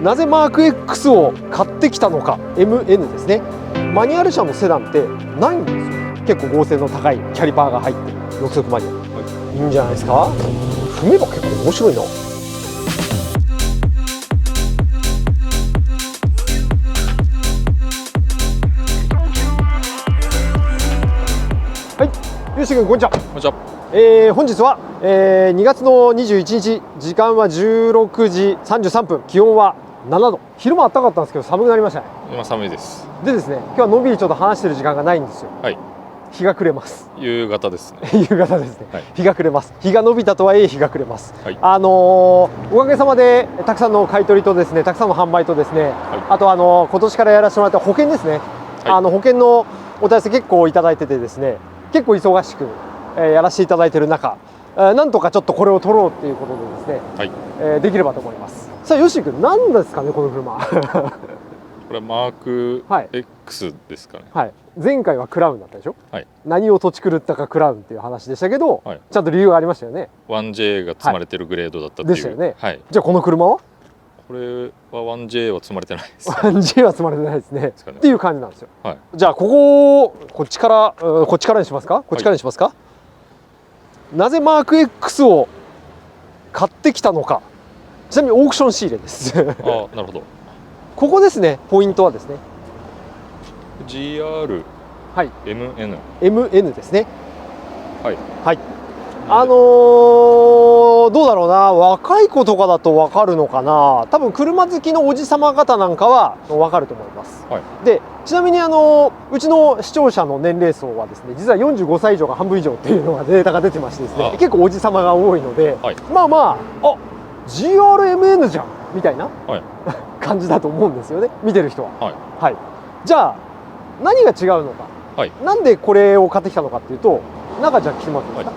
なぜマーク X を買ってきたのか。 MN ですね。マニュアル車のセダンってないんですよ。結構剛性の高いキャリパーが入ってる6速マニュアル、いいんじゃないですか。踏めば結構面白いな。はい、よし君こんにちは。こんにちは。本日は、2月の21日、時間は16時33分、気温は7度。昼間暖かかったんですけど寒くなりましたね。今寒いです。でですね、今日はのんびりちょっと話してる時間がないんですよ。はい。日が暮れます。夕方ですね。夕方ですね、はい、日が暮れます。日が伸びたとはいえ日が暮れます。はい、おかげさまでたくさんの買い取りとですね、たくさんの販売とですね、はい、あと今年からやらせてもらった保険ですね、はい、保険のお問い合わせ結構いただいててですね、結構忙しく、やらせていただいている中、なんとかちょっとこれを取ろうっていうことでですね、はい、できればと思います。さあよし君、何ですかねこの車。これはマーク X ですかね。はい、前回はクラウンだったでしょ。はい、何を土地狂ったかクラウンっていう話でしたけど、はい、ちゃんと理由がありましたよね。1J が積まれてるグレードだったっていう、でしたよね。はい、じゃあこの車はこれは 1J は積まれてないです、ね、1J は積まれてないですねっていう感じなんですよ。はい、じゃあこっちからにしますか。こっちからにしますか。はい、なぜマーク X を買ってきたのか。ちなみにオークション仕入れです。あ、なるほど。ここですね、ポイントはですね。GR、はい、MN ですね。はい、はい、どうだろうな、若い子とかだと分かるのかな。多分車好きのおじさま方なんかは分かると思います。はい、でちなみにうちの視聴者の年齢層はですね、実は45歳以上が半分以上っていうのがデータが出てましてですね、結構おじさまが多いので、はい、まあGRMN じゃんみたいな、はい、感じだと思うんですよね、見てる人は。はい、はい、じゃあ何が違うのか、はい、なんでこれを買ってきたのかっていうと、中じゃあ来てもらっていいですか。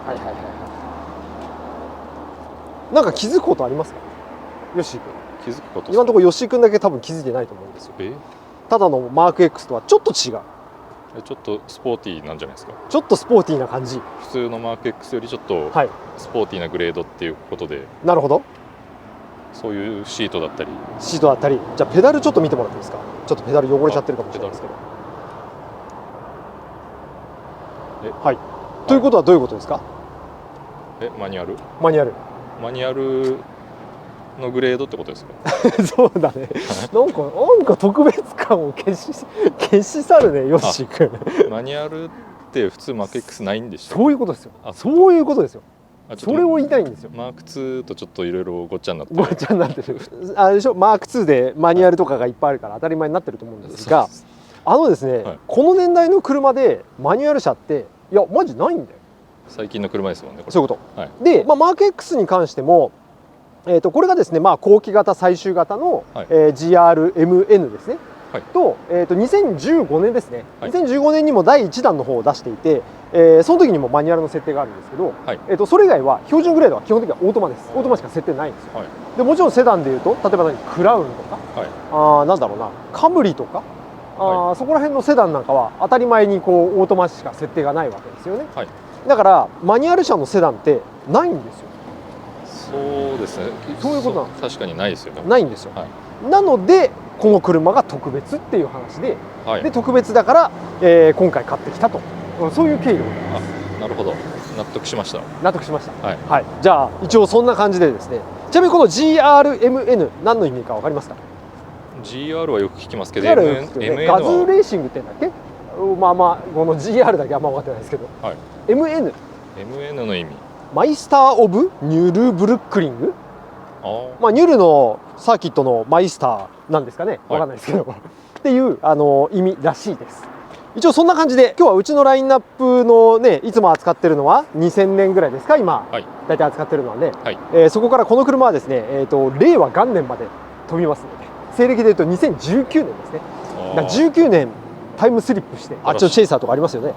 はいはいはいはい。なんか気づくことありますか、ヨッシー君。気づくこと、今のところヨッシー君だけ多分気づいてないと思うんですよ。ただのマーク X とはちょっと違う。ちょっとスポーティーなんじゃないですか。ちょっとスポーティーな感じ。普通のマーク X よりちょっとスポーティーなグレードっていうことで、はい、なるほど。そういうシートだったり。じゃあペダルちょっと見てもらっていいですか。ちょっとペダル汚れちゃってるかもしれないですけど。はい、ということはどういうことですか。マニュアルのグレードってことですか。そうだね。なんか特別感を消し去るね、ヨッシー君。マニュアルって普通マーク X ないんでしょ。そういうことですよ。そういうことですよ。それを言いたいんですよ。マーク2とちょっといろいろごっちゃになってる。ごっちゃになってる。あれでしょ、マーク2でマニュアルとかがいっぱいあるから当たり前になってると思うんですが、ですね、はい、この年代の車でマニュアル車っていやマジないんだよ。最近の車ですもんね、これ。そういうこと。はい、で、マーク X に関しても、これがですね、後期型最終型の、はい、GRMN ですね。はい、と、2015年ですね、はい、2015年にも第1弾の方を出していて、その時にもマニュアルの設定があるんですけど、はい、それ以外は標準グレードは基本的にはオートマです。オートマしか設定ないんですよ。はい、でもちろんセダンでいうと、例えばクラウンとか、はい、なんだろうな、カムリとか、はい、そこら辺のセダンなんかは当たり前にこうオートマしか設定がないわけですよね。はい、だからマニュアル車のセダンってないんですよ。そうですね。そういうことなんです。確かにないですよね。ないんですよ。はい、なのでこの車が特別っていう話で、はい、で特別だから、今回買ってきたと、そういう経緯でございます。なるほど、納得しました。納得しました。はい、はい、じゃあ一応そんな感じでですね。ちなみにこの GRMN 何の意味か分かりますか。GR はよく聞きますけど、ガズーレーシングって言うんだっけ。この GR だけあんま分かってないですけど、はい、MN の意味、マイスター・オブ・ニュルブルックリング。ニュルのサーキットのマイスターなんですかね、分かんないですけど、はい、っていう意味らしいです。一応そんな感じで今日はうちのラインナップのね、いつも扱ってるのは2000年ぐらいですか今、はい、大体扱ってるのはね、はい、そこからこの車はですね、令和元年まで飛びますので、西暦でいうと2019年ですね。だから19年タイムスリップして、あっちのチェイサーとかありますよね。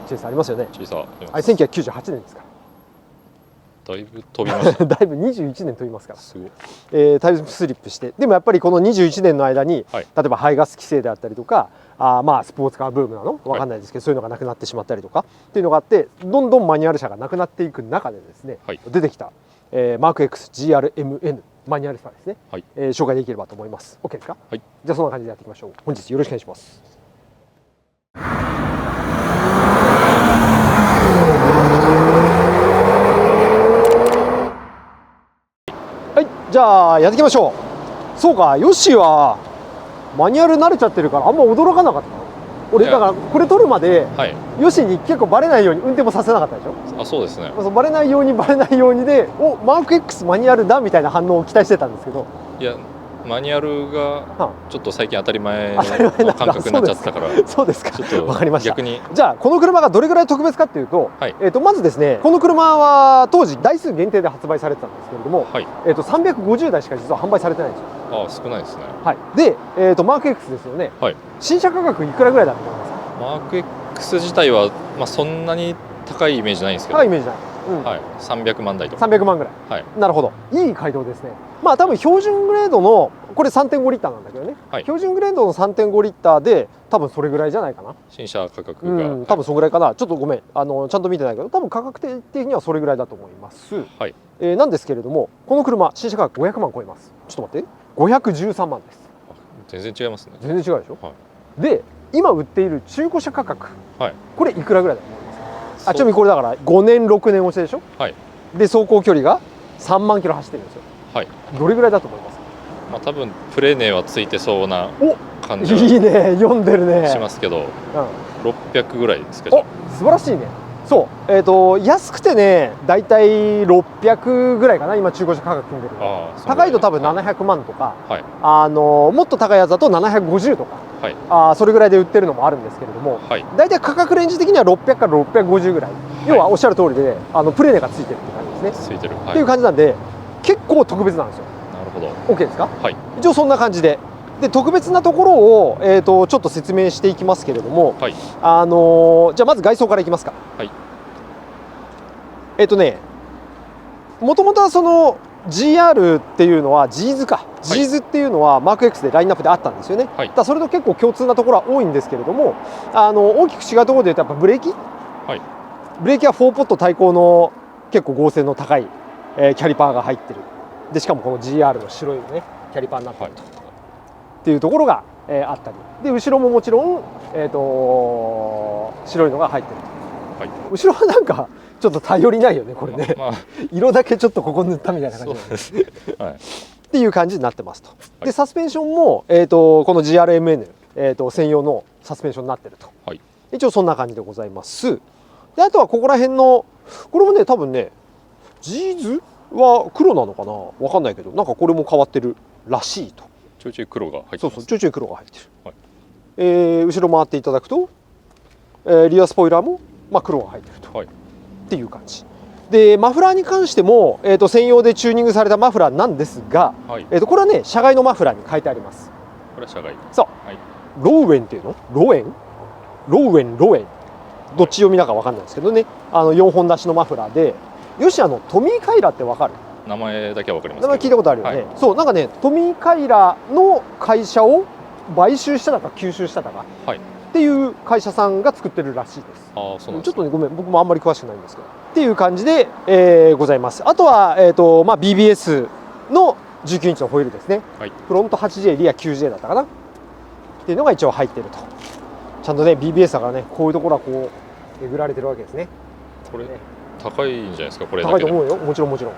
チェイサーありますよね。チェイサーあれ1998年ですから。だいぶ飛びました。だいぶ21年飛びますから。すごい。タイムスリップして、でもやっぱりこの21年の間に、はい、例えば排ガス規制であったりとか、スポーツカーブームなのわかんないですけど、はい、そういうのがなくなってしまったりとかっていうのがあって、どんどんマニュアル車がなくなっていく中でですね、はい、出てきた、マーク X GRMN マニュアルさですね、はい、紹介できればと思います。 OK ですか？はい、じゃあそんな感じでやっていきましょう。本日よろしくお願いします。はい、じゃあやっていきましょう。そうか、ヨッシーはマニュアル慣れちゃってるからあんま驚かなかった。俺だからこれ撮るまで、はい、ヨシに結構バレないように運転もさせなかったでしょ。あ、そうですね。バレないようにで、お、マーク X マニュアルだみたいな反応を期待してたんですけど、いや、マニュアルがちょっと最近当たり前の感覚になっちゃったから。そうですか。ちょっとわかりました。逆にじゃあこの車がどれぐらい特別かっていうと、はい、まずですね、この車は当時台数限定で発売されてたんですけれども、はい、350台しか実は販売されてないんですよ。ああ、少ないですね。はい。で、マーク X ですよね。はい。新車価格いくらぐらいだと思いますか？マーク X 自体は、まあ、そんなに高いイメージないんですけど、高いイメージない、はい、300万台とか。300万ぐらい、はい、なるほど、いい回答ですね。まあ多分標準グレードのこれ 3.5 リッターなんだけどね、はい、標準グレードの 3.5 リッターで多分それぐらいじゃないかな、新車価格が、多分それぐらいかな。ちょっとごめん、ちゃんと見てないけど多分価格的にはそれぐらいだと思います。はい。なんですけれども、この車新車価格500万超えます。ちょっと待って、513万です。全然違いますね。全然違うでしょ、はい、で今売っている中古車価格、はい、これいくらぐらいだと思いますか？ちなみにこれだから5年6年押しでしょ、はい、で走行距離が3万キロ走ってるんですよ。はい、どれぐらいだと思いますか？まあ多分プレネはついてそうな感じいいね、読んでるね。しますけど、600ぐらいですか？お、素晴らしいね。そう、安くてね、だいたい600ぐらいかな、今中古車価格組んでる。高いと多分700万とか、はい、もっと高いやつだと750とか、はい、それぐらいで売ってるのもあるんですけれども、はい、だいたい価格レンジ的には600から650ぐらい、はい、要はおっしゃる通りで、プレネがついてるって感じですね。ついてる、はい、っていう感じなんで、結構特別なんですよ。なるほど。 OK ですか？はい、一応そんな感じで。で特別なところを、ちょっと説明していきますけれども、はい、じゃあまず外装からいきますか。はい、もともとはその GR っていうのは G's か、はい、G's っていうのはマーク X でラインナップであったんですよね。はい、だそれと結構共通なところは多いんですけれども、大きく違うところで言うとやっぱブレーキ、はい、ブレーキは4ポット対抗の結構剛性の高い、キャリパーが入ってる。でしかもこの GR の白いねキャリパーになってると、はい、っていうところが、あったりで、後ろももちろん、白いのが入ってると、はい、後ろはなんかちょっと頼りないよねこれね、色だけちょっとここ塗ったみたいな感じなんです、はい、っていう感じになってますと。でサスペンションも、この GRMN、専用のサスペンションになってると、はい、一応そんな感じでございます。であとはここら辺のこれもね多分ねジーズは黒なのかな、わかんないけどなんかこれも変わってるらしいと。ちょいちょい黒が入ってます。そうそう、ちょいちょい黒が入ってる、はい、後ろ回っていただくと、リアスポイラーも、黒が入ってると、はい、っていう感じで、マフラーに関しても、専用でチューニングされたマフラーなんですが、はい、これはね車外のマフラーに変えてあります。これは車外。そう、はい、ローウェンっていうの、ローウェンどっち読みだか分かんないですけどね、4本出しのマフラーで、よしトミー・カイラって分かる？名前だけは分かります。名前聞いたことあるよね、はい、そうなんかねトミー・カイラの会社を買収しただか吸収しただか、はい、っていう会社さんが作ってるらしいです。あ、そうなんですね。ちょっとねごめん、僕もあんまり詳しくないんですけどっていう感じで、ございます。あとは、BBS の19インチのホイールですね、はい、フロント 8J リア 9J だったかなっていうのが一応入ってると。ちゃんとね BBS だからね、こういうところはこうえぐられてるわけですね。これ、ね、高いんじゃないですかこれだけで。高いと思うよ、もちろんもちろん、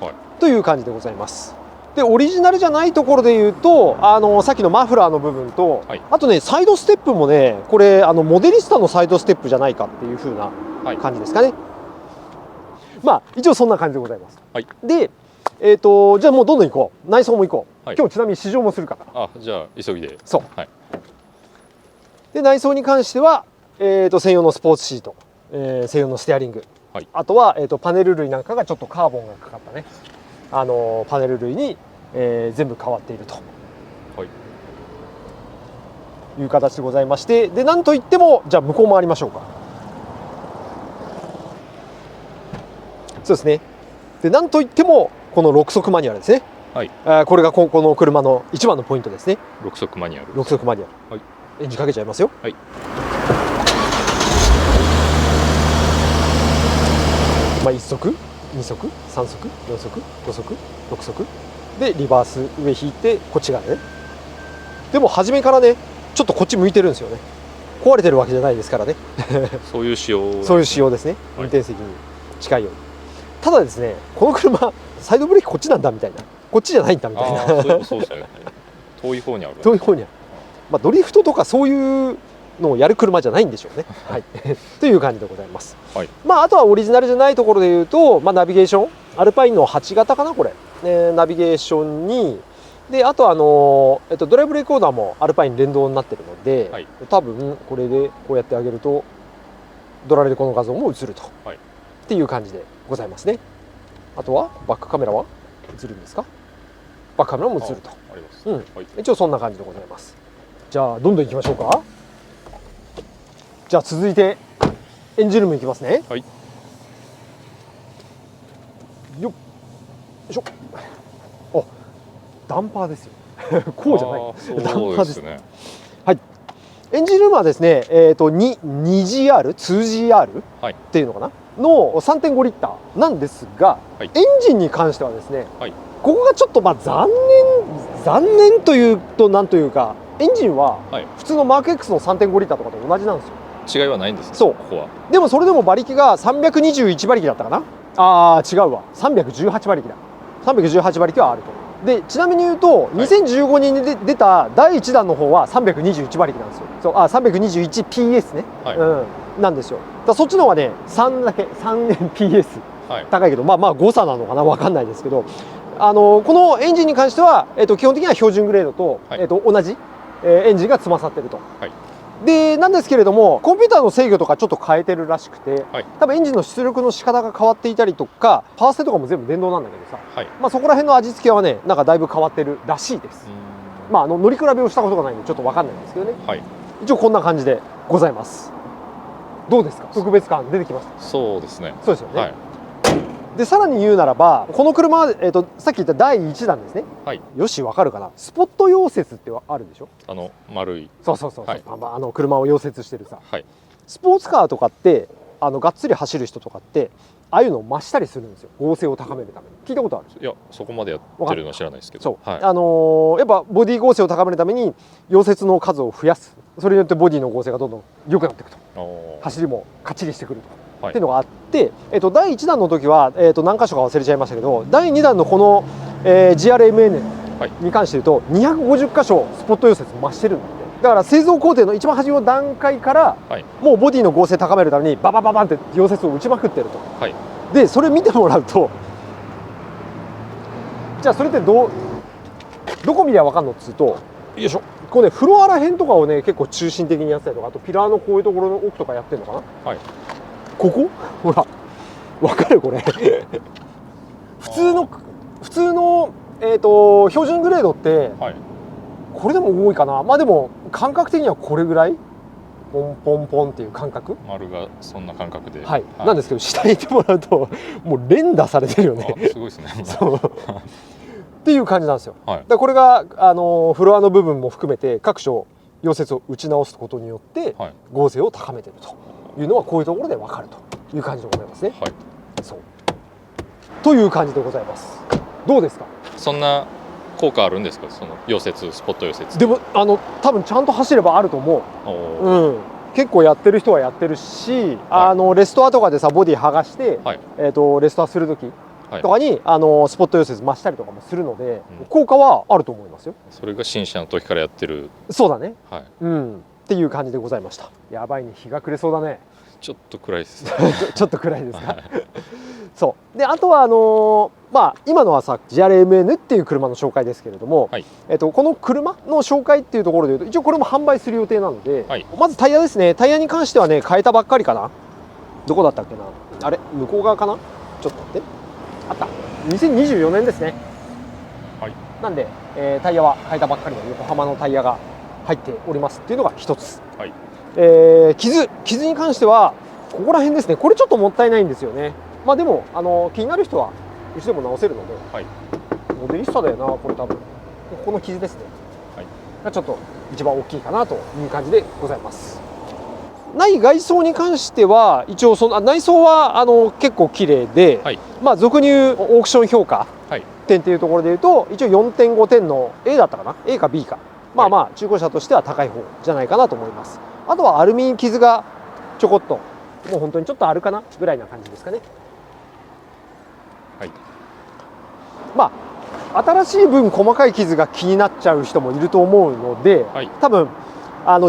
はい、という感じでございます。でオリジナルじゃないところでいうと、さっきのマフラーの部分と、はい、あとねサイドステップもねこれモデリスタのサイドステップじゃないかっていう風な感じですかね。はい、一応そんな感じでございます。はい、でじゃあもうどんどん行こう。内装も行こう。はい、今日ちなみに試乗もするから。あ、じゃあ急ぎで。そう。はい、で内装に関しては、専用のスポーツシート、専用のステアリング、はい、あとは、パネル類なんかがちょっとカーボンがかかったね、パネル類に、全部変わっていると、はい、いう形でございまして、でなんといってもじゃあ向こう回りましょうか。そうですね。でなんといってもこの6速マニュアルですね。はい、これがこの車の一番のポイントですね。6速マニュアル。6速マニュアル。はい、エンジンかけちゃいますよ。はい。1速2速3速4速5速6速でリバース上引いてこっち側ね。でも初めからねちょっとこっち向いてるんですよね。壊れてるわけじゃないですからねそういう仕様、そういう仕様ですね、運転席に近いように。ただですね、この車サイドブレーキこっちなんだみたいな、こっちじゃないんだみたいな、そうですよね。遠い方にある。遠い方にある。まあ、ドリフトとかそういうのをやる車じゃないんでしょうね。はい、という感じでございます。はい、まあ、あとはオリジナルじゃないところで言うと、まあ、ナビゲーションアルパインの8型かなこれ、ナビゲーションにで、あとドライブレコーダーもアルパイン連動になってるので、はい、多分これでこうやってあげるとドラレコの画像も映ると、はい、っていう感じでございますね。あとはバックカメラは映るんですか？バックカメラも映ると。あります。うん、はい、一応そんな感じでございます。じゃあどんどんいきましょうか。じゃあ続いてエンジンルームいきますね。はい。よいしょ。あ、ダンパーですよ。こうじゃない。ダンパーですね。はい。エンジンルームはですね、2GR、2GR っていうのかな、の 3.5 リッターなんですが、はい、エンジンに関してはですね、はい、ここがちょっとまあ残念というとなんというか、エンジンは普通のマーク X の 3.5 リッターとかと同じなんですよ。違いはないんですね。そう。ここは。でもそれでも馬力が321馬力だったかな。ああ違うわ。318馬力だ。318馬力はあると。でちなみに言うと、2015年に出た第1弾の方は321馬力なんですよ。そう、321PS ね、はい、うん、なんですよ。だそっちの方がね3だけ 3PS、はい、高いけど、まあ誤差なのかな、分かんないですけど、このエンジンに関しては、基本的には標準グレードと、はい、同じ、エンジンが積まさってると。はい、でなんですけれども、コンピューターの制御とかちょっと変えてるらしくて、はい、多分エンジンの出力の仕方が変わっていたりとか、パワーステとかも全部電動なんだけどさ、はい、まあそこら辺の味付けはねなんかだいぶ変わってるらしいです。まあ乗り比べをしたことがないんでちょっと分かんないんですけどね、はい、一応こんな感じでございます。どうですか、特別感出てきました？そうですね。そうですよね、はい。でさらに言うならば、この車は、さっき言った第1弾ですね、はい、よし分かるかな、スポット溶接ってあるでしょ、丸い、そう、はい、車を溶接してるさ、はい、スポーツカーとかってがっつり走る人とかってああいうのを増したりするんですよ、合成を高めるために。聞いたことある？いや、そこまでやってるのは知らないですけど、そう、はい、やっぱボディ合成を高めるために溶接の数を増やす、それによってボディの合成がどんどん良くなっていくと、走りもかっちりしてくると。っていうのがあって、第1弾の時は、何箇所か忘れちゃいましたけど、第2弾のこの、GRMN に関して言うと250箇所スポット溶接増してるんだって。だから製造工程の一番初めの段階から、はい、もうボディの合成高めるためにババババンって溶接を打ちまくってると。はい、でそれ見てもらうと、じゃあそれってどこ見りゃ分かんのっつうと、よいしょ、こうね、フロアら辺とかをね結構中心的にやってたりとか、あとピラーのこういうところの奥とかやってるのかな。はい、ここほら分かるこれ普通の標準グレードって、はい、これでも多いかな。まあでも感覚的にはこれぐらいポンポンポンっていう感覚、丸がそんな感覚で、はい、はい、なんですけど、下にいてもらうともう連打されてるよね。すごいですねそうっていう感じなんですよ、はい、だからこれがフロアの部分も含めて各所溶接を打ち直すことによって、はい、合成を高めてるというのはこういうところで分かるという感じでございますね。はい、そうという感じでございます。どうですか？そんな効果あるんですか、その溶接、スポット溶接。でも多分ちゃんと走ればあると思う。うん、結構やってる人はやってるし、はい、レストアとかでさボディ剥がして、はい、レストアする時とかに、スポット溶接増したりとかもするので、うん、効果はあると思いますよ。それが新車の時からやってる。そうだね、はい、うん、っていう感じでございました。やばいね、日が暮れそうだね。ちょっと暗いです、ね、ちょっと暗いですか、はい、そうで、あとはまあ今のはさ GRMN っていう車の紹介ですけれども、はい、この車の紹介っていうところでいうと、一応これも販売する予定なので、はい、まずタイヤですね。タイヤに関してはね変えたばっかりかな。どこだったっけな、あれ向こう側かな、ちょっと待って、あった、2024年ですね、はい、なんで、タイヤは変えたばっかりの横浜のタイヤが入っておりますっていうのが一つ、はい、傷に関してはここら辺ですね。これちょっともったいないんですよね。まあでも気になる人はうちでも直せるので、はい、モデリスタだよなこれ多分。ここの傷ですね、はい、がちょっと一番大きいかなという感じでございます。内外装に関しては一応内装は結構綺麗で、はい、まあ俗に言うオークション評価点っていうところでいうと一応 4.5 点の A だったかな、 A か B か、まあまあ中古車としては高い方じゃないかなと思います。あとはアルミ傷がちょこっともう本当にちょっとあるかなぐらいな感じですかね。はい、まあ新しい分細かい傷が気になっちゃう人もいると思うので、はい、多分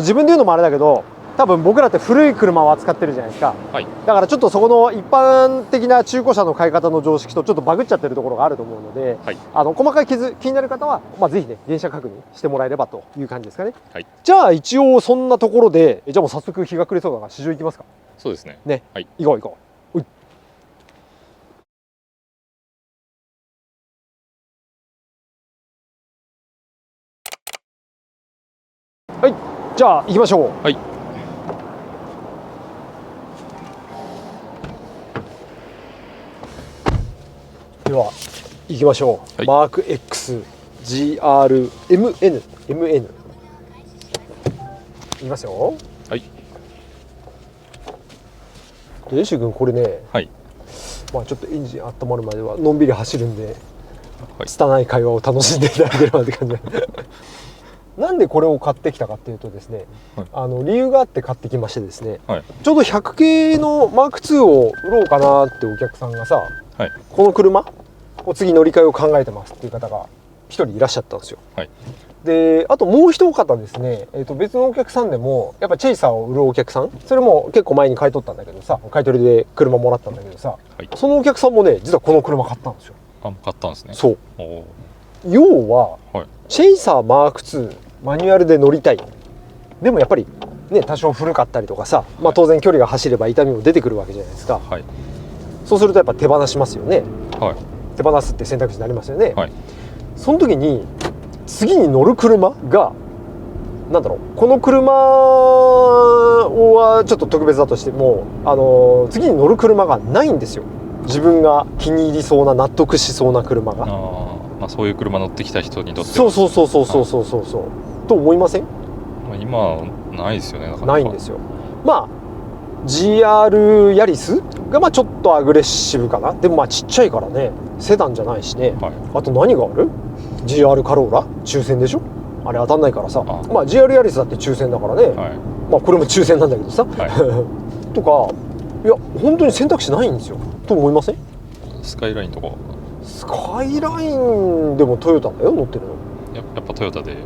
自分で言うのもあれだけど、多分僕らって古い車を扱ってるじゃないですか、はい、だからちょっとそこの一般的な中古車の買い方の常識とちょっとバグっちゃってるところがあると思うので、はい、細かい傷気になる方は、まあ、ぜひね原車確認してもらえればという感じですかね。はい、じゃあ一応そんなところで、じゃあもう早速日が暮れそうだから試乗行きますか。そうですね。ね、はい、行こう行こう。はい、じゃあ行きましょう。はい。では行きましょう。はい、マーク X GR MN いきますよ。はい。でよし君これね、はい、まあちょっとエンジン温まるまではのんびり走るんで、はい、拙い会話を楽しんでいただければって感じでなんでこれを買ってきたかっていうとですね、はい、理由があって買ってきましてですね、はい、ちょうど100系のマーク2を売ろうかなってお客さんがさ、はい、この車を次乗り換えを考えてますっていう方が1人いらっしゃったんですよ。はい、であともう一方ですね、別のお客さんでもやっぱチェイサーを売るお客さん、それも結構前に買い取ったんだけどさ、買い取りで車もらったんだけどさ、はい、そのお客さんもね実はこの車買ったんですよ。買ったんですね。そう、要は、はい、チェイサーマーク2マニュアルで乗りたい、でもやっぱりね多少古かったりとかさ、まあ、当然距離が走れば痛みも出てくるわけじゃないですか。はい、そうするとやっぱ手放しますよね。はい、手放すって選択肢になりますよね。はい、その時に次に乗る車がなんだろう、この車はちょっと特別だとしても次に乗る車がないんですよ。自分が気に入りそうな納得しそうな車が。まあ、そういう車乗ってきた人にとってそうと思いません？まあ、今はないですよね。なかなかないんですよ。まあ GR ヤリスがまあちょっとアグレッシブかな。でもまあちっちゃいからね、セダンじゃないしね。はい、あと何がある？ GR カローラ抽選でしょ、あれ当たんないからさ。まあ GR ヤリスだって抽選だからね、はい、まあこれも抽選なんだけどさ、はい、とかいや本当に選択肢ないんですよと思いません？スカイラインとか。スカイラインでもトヨタだよ乗ってるの。やっぱトヨタで。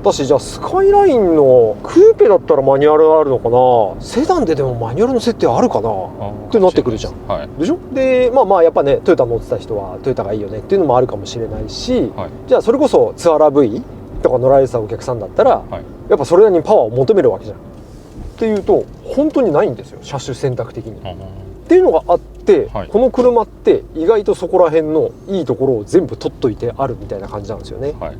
だし、じゃあスカイラインのクーペだったらマニュアルあるのかな、セダンででもマニュアルの設定あるかなってなってくるじゃん。はい、でしょ。でまあやっぱねトヨタ乗ってた人はトヨタがいいよねっていうのもあるかもしれないし、はい、じゃあそれこそツアラ V とか乗られてたお客さんだったら、はい、やっぱそれなりにパワーを求めるわけじゃん。っていうと本当にないんですよ、車種選択的に。っていうのがあって、はい、この車って意外とそこら辺のいいところを全部取っといてあるみたいな感じなんですよね。はい、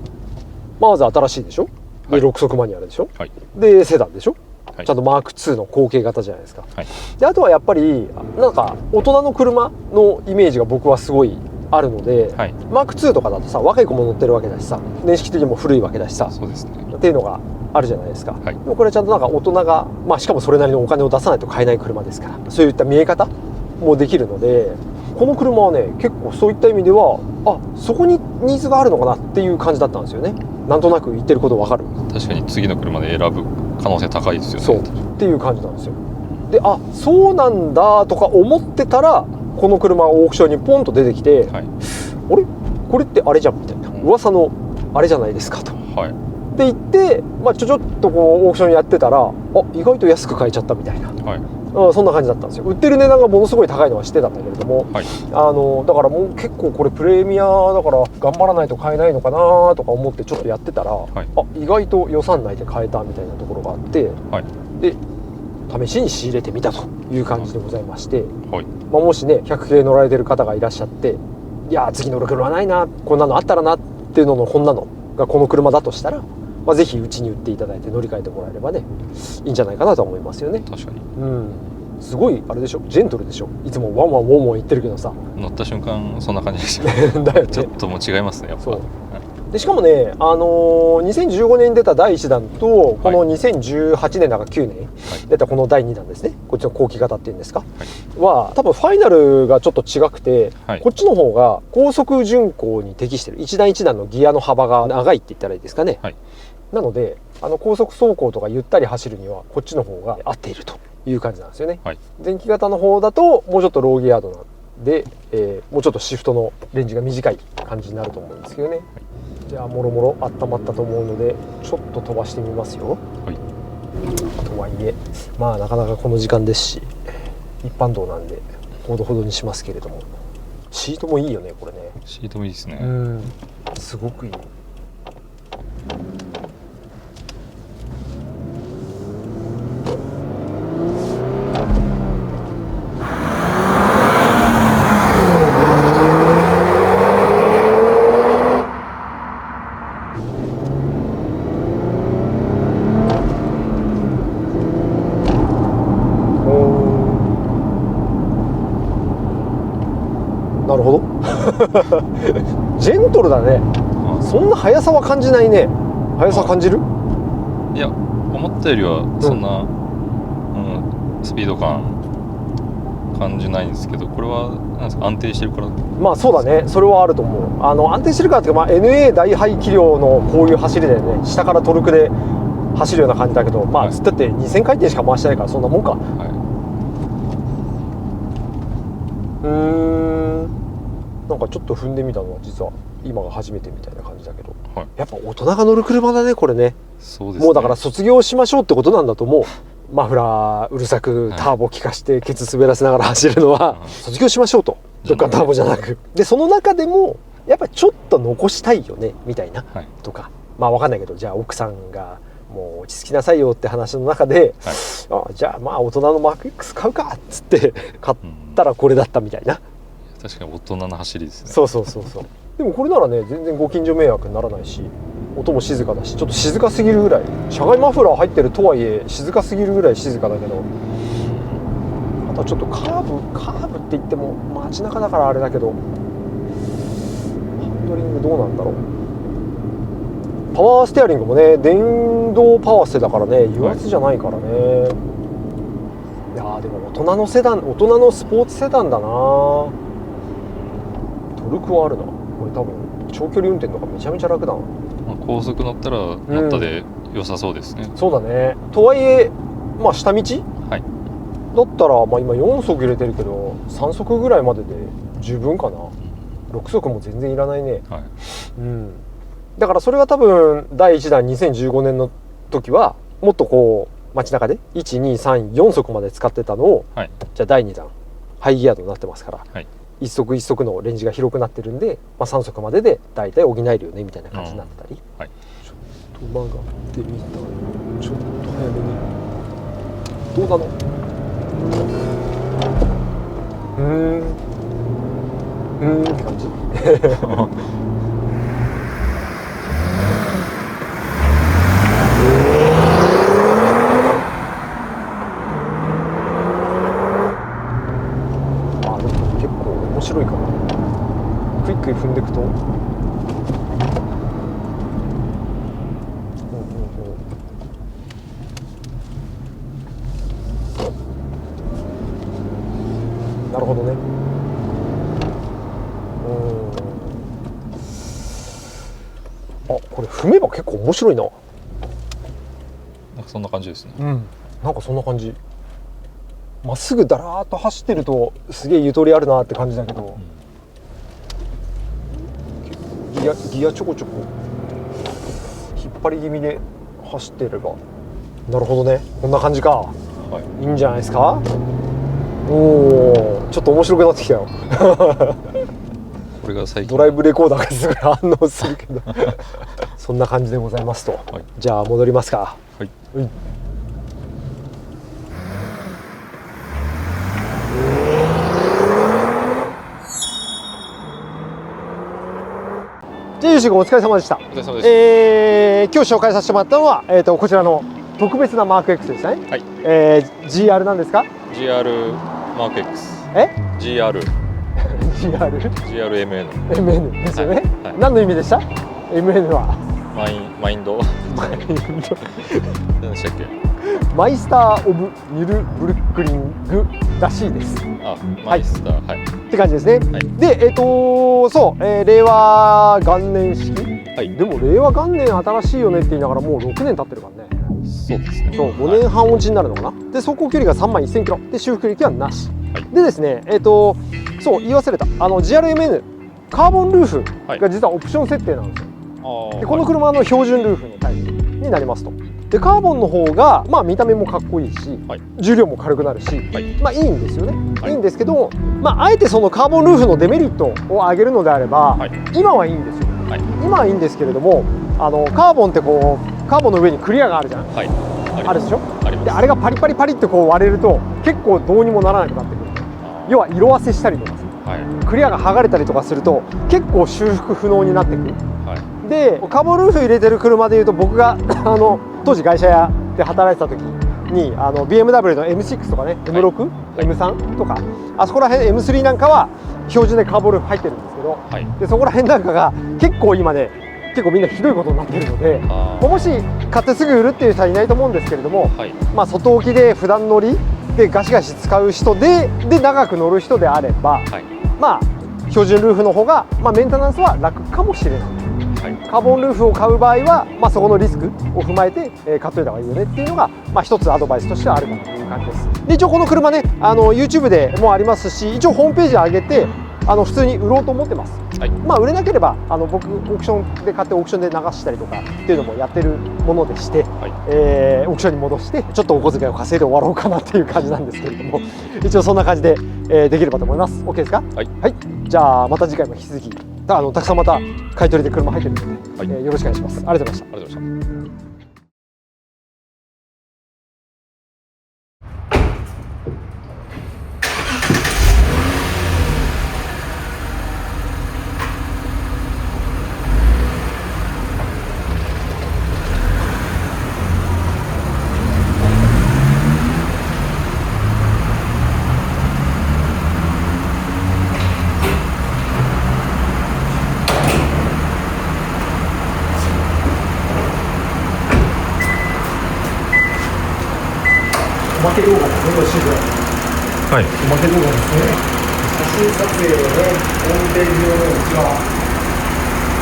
まず新しいでしょ、で6速マニュアルでしょ、はい、でセダンでしょ、はい、ちゃんとマーク2の後継型じゃないですか。はい、であとはやっぱりなんか大人の車のイメージが僕はすごいあるので、はい、マーク2とかだとさ若い子も乗ってるわけだしさ、年式的にも古いわけだしさ、そうですね、っていうのがあるじゃないですか。はい、でもこれはちゃんとなんか大人が、まあ、しかもそれなりのお金を出さないと買えない車ですから、そういった見え方もできるので、この車はね結構そういった意味ではそこにニーズがあるのかなっていう感じだったんですよね。なんとなく言ってること分かる？確かに次の車で選ぶ可能性高いですよね。そうっていう感じなんですよ。でそうなんだとか思ってたらこの車がオークションにポンと出てきて、はい、あれこれってあれじゃんみたいな、噂のあれじゃないですかと、はい、って言って、まあ、ちょっとこうオークションやってたら意外と安く買えちゃったみたいな、はい、そんな感じだったんですよ。売ってる値段がものすごい高いのは知ってたんだけれども、はい、だからもう結構これプレミアだから頑張らないと買えないのかなとか思ってちょっとやってたら、はい、意外と予算内で買えたみたいなところがあって、はい、で試しに仕入れてみたという感じでございまして、はい、まあ、もしね100系乗られてる方がいらっしゃって、いや次乗る車はないな、こんなのあったらなっていうののこんなのがこの車だとしたら、まあ、ぜひうちに売っていただいて乗り換えてもらえればねいいんじゃないかなと思いますよね。確かに、すごいあれでしょ、ジェントルでしょ、いつもワンワンウォンウォン言ってるけどさ、乗った瞬間そんな感じでしただよね。ちょっともう違いますねやっぱ。そうでしかもね、2015年に出た第1弾とこの2018年だか9年出たこの第2弾ですね、こっちの後期型っていうんですか、は多分ファイナルがちょっと違くて、こっちの方が高速巡航に適してる、一段一段のギアの幅が長いって言ったらいいですかね、なので高速走行とかゆったり走るにはこっちの方が合っているという感じなんですよね。前期型の方だともうちょっとローギアードなんで、もうちょっとシフトのレンジが短い感じになると思うんですけどね。じゃあもろもろ温まったと思うのでちょっと飛ばしてみますよ。とはいえまあなかなかこの時間ですし一般道なんでほどほどにしますけれども、シートもいいよねこれね。シートもいいですね。すごくいい。なるほどジェントルだね。そんな速さは感じないね。速さ感じる？いや思ったよりはそんな、スピード感感じないんですけど、これはなんですか、安定してるから。まあそうだね、それはあると思う。安定してるからっていうか、NA 大排気量のこういう走りだよね。下からトルクで走るような感じだけど、まあ、だって2000回転しか回してないからそんなもんか。なんかちょっと踏んでみたのは実は今が初めてみたいな感じだけど、やっぱ大人が乗る車だねこれね。そうですね。もうだから卒業しましょうってことなんだと思う。マフラーうるさくターボ効かしてケツ滑らせながら走るのは卒業しましょうと。どっかターボじゃなくで、その中でもやっぱりちょっと残したいよねみたいな、とかまあ分かんないけど、じゃあ奥さんがもう落ち着きなさいよって話の中で、じゃあまあ大人のマーク X 買うかっつって買ったらこれだったみたいな。確かに大人の走りですね。そうでもこれならね全然ご近所迷惑にならないし、音も静かだし、ちょっと静かすぎるぐらい、車外マフラー入ってるとはいえ静かすぎるぐらい静かだけど、あとはちょっとカーブって言っても街中だからあれだけど、ハンドリングどうなんだろう。パワーステアリングもね電動パワーステだからね、油圧じゃないからね。いやーでも大人のセダン、大人のスポーツセダンだな。トルクはあるな。これ多分長距離運転とかめちゃめちゃ楽だな。高速乗ったら乗ったで良さそうですね。そうだね。とはいえまあ下道、だったらまあ今4速入れてるけど3速ぐらいまでで十分かな。6速も全然いらないね。だからそれが多分第1弾2015年の時はもっとこう街中で1234速まで使ってたのを、じゃあ第2弾ハイギアードになってますから、1速1速のレンジが広くなってるんで、まあ、3速までで大体補えるよねみたいな感じになったり、ちょっと曲がってみたらちょっと早めにどうなの？って感じ面白いかな。クイックイ踏んでいくと、なるほどね。あ、これ踏めば結構面白いな。なんかそんな感じですね。なんかそんな感じ。まっすぐだらーっと走ってるとすげえゆとりあるなって感じだけど、ギアちょこちょこ引っ張り気味で走ってれば、なるほどね、こんな感じか。いいんじゃないですか。おお、ちょっと面白くなってきたよこれが最近ドライブレコーダーがすぐ反応するけどそんな感じでございますと、じゃあ戻りますか。じゃあゆうし君お疲れ様でした。お疲れ様です。今日紹介させてもらったのは、こちらの特別なマーク X でしたね。GR なんですか？ GR マーク X。GR。GRMN。MN ですよね。何の意味でした？ MN はマインド何でしたっけ？マイスター・オブ・ニュルブルックリングらしいです。マイスター、はい。って感じですね。はい、で、そう、令和元年式、はい、でも令和元年新しいよねって言いながらもう6年経ってるからね。そうですね。そう、5年半落ちになるのかな。で、走行距離が3万1000キロで修復歴はなし。はい、でですね、そう言い忘れた、GRMN カーボンルーフが実はオプション設定なんですよ。はい、でこの車の標準ルーフのタイプになりますと。でカーボンの方が、まあ、見た目もかっこいいし、はい、重量も軽くなるし、はい、まあいいんですよね、はい、いいんですけど、まあ、あえてそのカーボンルーフのデメリットを上げるのであれば、はい、今はいいんですよ、はい、今はいいんですけれども、カーボンってこうカーボンの上にクリアがあるじゃん、はい、あるでしょ。であれがパリパリパリってこう割れると結構どうにもならなくなってくる。要は色あせしたりとかさ、はい、クリアが剥がれたりとかすると結構修復不能になってくる。はい、でカーボンルーフ入れてる車でいうと、僕が当時会社屋で働いてた時にBMW の M6 とかね M6、はい、M3 とかあそこら辺 M3 なんかは標準でカーボンルーフ入ってるんですけど、はい、でそこら辺なんかが結構今ね結構みんなひどいことになってるので、もし買ってすぐ売るっていう人はいないと思うんですけれども、はい、まあ外置きで普段乗りでガシガシ使う人で長く乗る人であれば、はい、まあ標準ルーフの方が、まあ、メンテナンスは楽かもしれない。はい、カーボンルーフを買う場合は、まあ、そこのリスクを踏まえて、買っといた方がいいよねっていうのが、まあ、一つアドバイスとしてはあるかなという感じです。で一応この車ねYouTube でもありますし、一応ホームページ上げて普通に売ろうと思ってます。はい、まあ売れなければ僕オークションで買ってオークションで流したりとかっていうのもやってるものでして、はい、オークションに戻してちょっとお小遣いを稼いで終わろうかなっていう感じなんですけれども、一応そんな感じで、できればと思います。 OK ですか？はい、はい、じゃあまた次回も引き続きたくさんまた買い取りで車入ってるので、はい、よろしくお願いします。ありがとうございました。ありがとうございました。おまけ動画ですね、はい、おまけ動画ですね。写真撮影をね、ホームページ用のうちは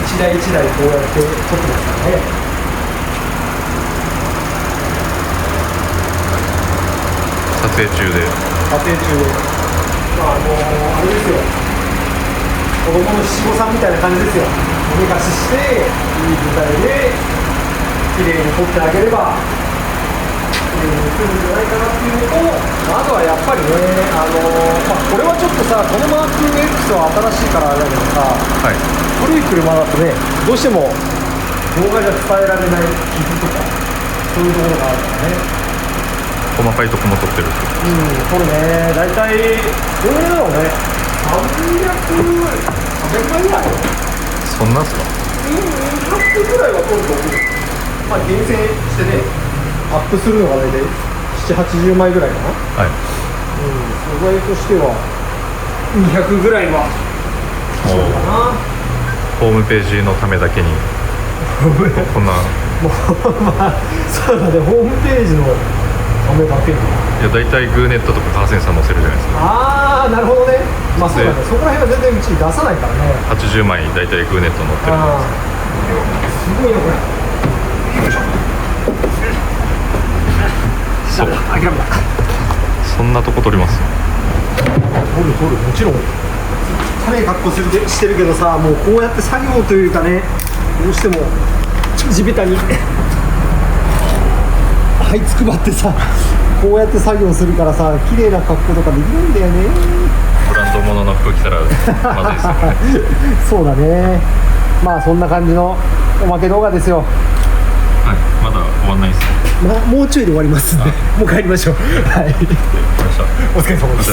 一台一台こうやって撮ってますからね。撮影中で。まああれですよ。子供の七五三みたいな感じですよ。おめかししていい舞台で綺麗に撮ってあげれば。来るんじゃないかなっていうのと、あとはやっぱりね、これはちょっとさ、このマーク X は新しいからあれだけどさ、はい、古い車だとね、どうしても動画じゃ伝えられない傷とか、そういうところがあるからね。細かいとこも撮ってる。これね、大体どれだろうね、300枚ぐらい。そんなんすか？200ぐらいは撮ると思う。まあ厳選してね、アップするのが大体7、80枚ぐらいかな。はい。素材としては200ぐらいはそうかな。ホームページのためだけにこんなまあそうだね、ホームページのためだけに。いや大体グーネットとかカーセンサー載せるじゃないですか。ああなるほどね。まあそうだね、そこら辺は全然うちに出さないからね。80枚大体グーネット載ってるんです。すごいよこれ。そう諦めた。そんなとこ撮ります。撮るもちろん。種格好してるけどさ、もうこうやって作業というかね、どうしても地べたに這いつくばってさ、こうやって作業するからさ、綺麗な格好とかできないんだよね。ブランド物の服着たらまずいですよね。そうだね。まあそんな感じのおまけ動画ですよ。はい、まだ終わんないですね。もうちょいで終わりますんで、もう帰りましょう。はい。お疲れ様です。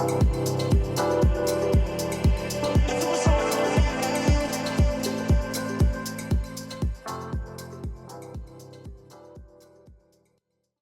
す。